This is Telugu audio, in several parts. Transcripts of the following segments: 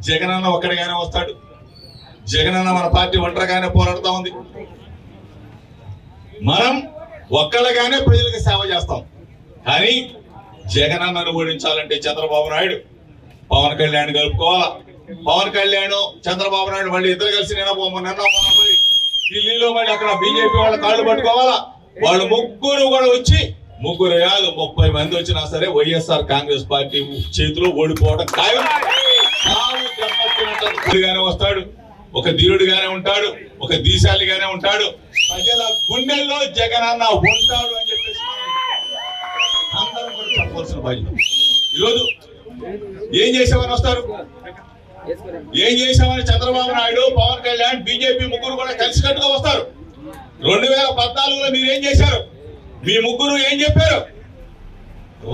జగనన్న ఒక్కడిగానే వస్తాడు. జగనన్న మన పార్టీ ఒంటరిగానే పోరాడుతూ ఉంది. మనం ఒక్కళ్ళగానే ప్రజలకు సేవ చేస్తాం. కానీ జగనన్నను ఓడించాలంటే చంద్రబాబు నాయుడు పవన్ కళ్యాణ్ కలుపుకోవాలా. పవన్ కళ్యాణ్ చంద్రబాబు నాయుడు మళ్ళీ ఇద్దరు కలిసి నిన్న ఢిల్లీలో మళ్ళీ అక్కడ బీజేపీ వాళ్ళ కాళ్ళు పట్టుకోవాలా. వాళ్ళు ముగ్గురు కూడా వచ్చి, ముగ్గురు కాదు 30 మంది వచ్చినా సరే వైఎస్ఆర్ కాంగ్రెస్ పార్టీ చేతిలో ఓడిపోవడం ఖాయం. వస్తాడు, ఒక ధీరుడిగానే ఉంటాడు, ఒక దీశాలిగానే ఉంటాడు. ప్రజల గుండెల్లో జగనన్న ఉంటాడు అని చెప్పేసి అందరం కూడా చెప్పవలసిన బాధ్యత. ఈరోజు ఏం చేసామని వస్తారు, ఏం చేసామని చంద్రబాబు నాయుడు, పవన్ కళ్యాణ్, బీజేపీ ముగ్గురు కూడా కలిసికట్టుగా వస్తారు. 2014లో మీరు ఏం చేశారు? మీ ముగ్గురు ఏం చెప్పారు?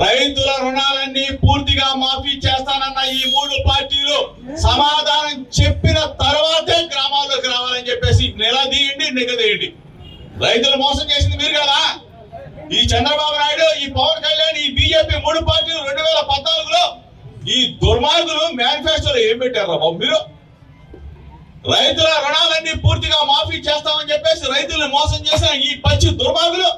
రైతుల రుణాలన్నీ పూర్తిగా మాఫీ చేస్తానన్న ఈ 3 పార్టీలు సమాధానం చెప్పిన తర్వాతే గ్రామాల్లోకి రావాలని చెప్పేసి నిలదీయండి, నిగదీయండి. రైతులు మోసం చేసింది మీరు కదా. ఈ చంద్రబాబు నాయుడు, ఈ పవన్ కళ్యాణ్, ఈ బీజేపీ 3 పార్టీలు 2014లో ఈ దుర్మార్గులు మేనిఫెస్టోలో ఏం పెట్టారు బాబు? మీరు రైతుల రుణాలన్నీ పూర్తిగా మాఫీ చేస్తామని చెప్పేసి రైతులను మోసం చేసిన ఈ పచ్చి దుర్మార్గులు,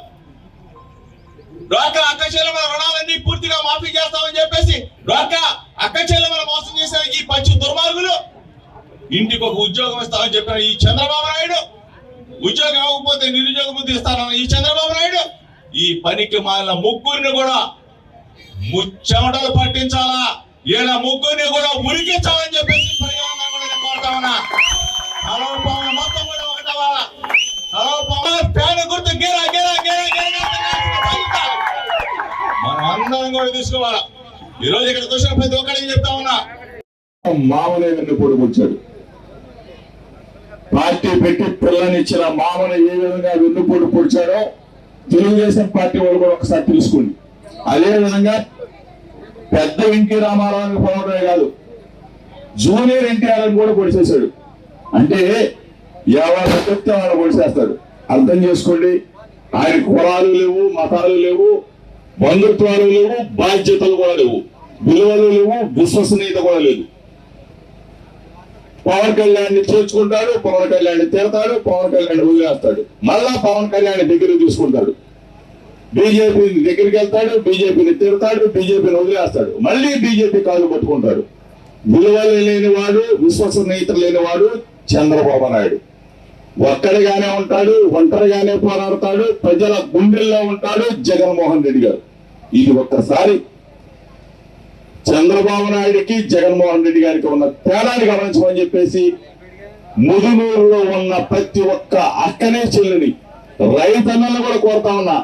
డ్వాక్రా అక్క చెల్లెమ్మల రుణాలన్నీ పూర్తిగా మాఫీ చేస్తామని చెప్పేసి డ్వాక్రా అక్క చెల్లెమ్మల మోసం చేసిన ఈ పచ్చి దుర్మార్గులు, ఇంటికి ఒక ఉద్యోగం ఇస్తామని చెప్పిన ఈ చంద్రబాబు నాయుడు, ఉద్యోగం ఇవ్వకపోతే నిరుద్యోగ బుద్ధి ఇస్తానన్న ఈ చంద్రబాబు నాయుడు, ఈ పనికి మాలిన ముగ్గురిని కూడా ముచ్చెమటలు పట్టించాలా, ఇలా ముగ్గురిని కూడా ఉరికించాలని చెప్పేసి కోరుతా ఉన్నా. మొత్తం కూడా ఒకటవాలా. ఫ్యాన్ గుర్తు గేరా గేరా గేరా గేరా మనం అందరం కూడా తీసుకోవాలా. ఈ రోజు ఇక్కడికి వచ్చిన ప్రతి ఒక్కరికి చెప్తా ఉన్నా, మామనే వెన్నుపోటు కూర్చాడు. పార్టీ పెట్టి పిల్లనిచ్చిన మామను ఏ విధంగా వెన్నుపోటు కూర్చాడో తెలుగుదేశం పార్టీ వాళ్ళు కూడా ఒకసారి తెలుసుకోండి. అదే విధంగా పెద్ద ఎన్టీ రామారావుని పోవడమే కాదు, జూనియర్ ఎన్టీఆర్ కూడా పొడిచేశాడు. అంటే ఎవరు చెప్తే వాళ్ళు పొడిచేస్తాడు. అర్థం చేసుకోండి. ఆయన కులాలు లేవు, మతాలు లేవు, బంధుత్వాలు లేవు, బాధ్యతలు కూడా లేవు, విలువలు లేవు, విశ్వసనీయత కూడా లేదు. పవన్ కళ్యాణ్ చేర్చుకుంటాడు, పవన్ కళ్యాణ్ తిడతాడు, పవన్ కళ్యాణ్ వదిలేస్తాడు, మళ్ళా పవన్ కళ్యాణ్ దగ్గర తీసుకుంటాడు. బీజేపీ దగ్గరికి వెళ్తాడు, బీజేపీని తిడతాడు, బీజేపీని వదిలేస్తాడు, మళ్ళీ బీజేపీ కాళ్ళు పట్టుకుంటాడు. విలువలు లేనివాడు, విశ్వసనీయత లేనివాడు చంద్రబాబు నాయుడు. ఒక్కడిగానే ఉంటాడు, ఒంటరిగానే పోరాడతాడు, ప్రజల గుండెల్లో ఉంటాడు జగన్మోహన్ రెడ్డి గారు. ఇది ఒక్కసారి చంద్రబాబు నాయుడికి జగన్మోహన్ రెడ్డి గారికి ఉన్న తేడాన్ని గమనించమని చెప్పేసి ముదునూరులో ఉన్న ప్రతి ఒక్క అక్కనే చెల్లిని రైతన్నలను కూడా కోరుతా ఉన్నా.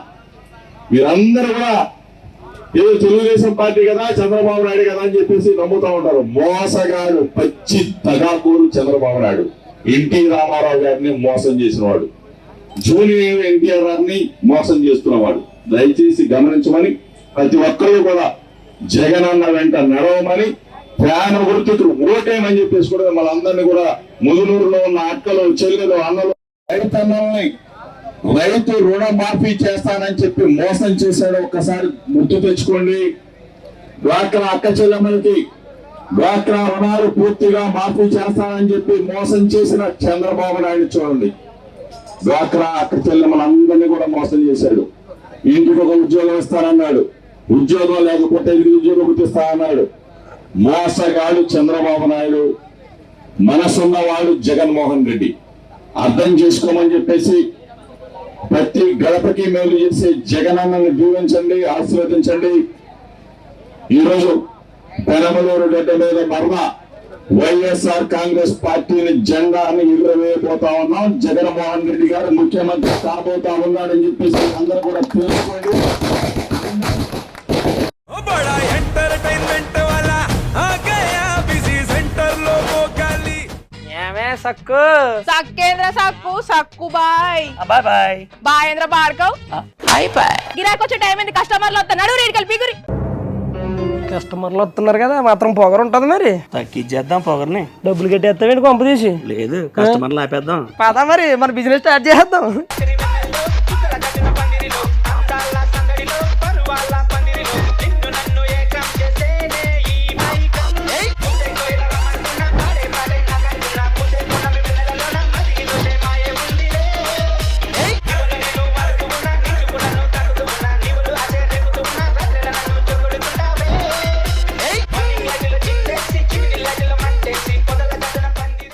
మీరందరూ కూడా ఏదో తెలుగుదేశం పార్టీ కదా, చంద్రబాబు నాయుడు కదా అని చెప్పేసి నమ్ముతా ఉంటారు. మోసగాడు, పచ్చి తగాకూరు చంద్రబాబు నాయుడు. ఎన్టీ రామారావు గారిని మోసం చేసినవాడు, జూనియర్ ఎన్టీఆర్ గారిని మోసం చేస్తున్నవాడు. దయచేసి గమనించమని ప్రతి ఒక్కరు కూడా జగనన్న వెంట నడవమని, ఫ్యాన్ గుర్తుకు ఓటేయమని చెప్పేసి కూడా మనందరినీ కూడా ముదునూరులో ఉన్న అక్కలు, చెల్లెలు, అన్నలు, రైతన్నల్ని రైతు రుణ మాఫీ చేస్తానని చెప్పి మోసం చేశాడు. ఒక్కసారి గుర్తు తెచ్చుకోండి. డ్వాక్రా అక్క చెల్లెమ్మలకి డ్వాక్రా రుణాలు పూర్తిగా మాఫీ చేస్తానని చెప్పి మోసం చేసిన చంద్రబాబు నాయుడు చూడండి. డ్వాక్రా అక్క చెల్లెమ్మలందరినీ కూడా మోసం చేశాడు. ఇంటికి ఒక ఉద్యోగం ఇస్తానన్నాడు, ఉద్యోగం లేకపోతే నిరుద్యోగ వృత్తి ఇస్తానన్నాడు. మోసగాడు చంద్రబాబు నాయుడు, మనసున్నవాడు జగన్మోహన్ రెడ్డి. అర్థం చేసుకోమని చెప్పేసి ప్రతి గడపకి మేలు చేసే జగనన్నని దీవించండి, ఆశీర్వదించండి. ఈరోజు పెనమలూరు గడ్డ మీద మరణ వైఎస్ఆర్ కాంగ్రెస్ పార్టీని జెండాని ఎగురవేయబోతా ఉన్నాం. జగన్మోహన్ రెడ్డి గారు ముఖ్యమంత్రి కాబోతా ఉన్నాడని చెప్పేసి అందరూ కూడా తెలుసుకోండి. సక్కు సక్కేంద్ర సక్కు సక్కు బాయ్ బాయ్ బాయ్ బాయేంద్ర బార్కవ్ హాయ్ బాయ్. గిరాకి వచ్చే టైం ఏంది? కస్టమర్లు వస్తున్నాడు, రేటు కలిపి గురి. కస్టమర్లు వస్తున్నారు కదా, మాత్రం పొగరు ఉంటది మరి. తగ్గించేద్దాం పొగర్ని. డబ్బులు కట్టేస్తామేంటి కొంప తీసి? లేదు, కస్టమర్లు ఆపేద్దాం. పదా మరి మన బిజినెస్ స్టార్ట్ చేద్దాం.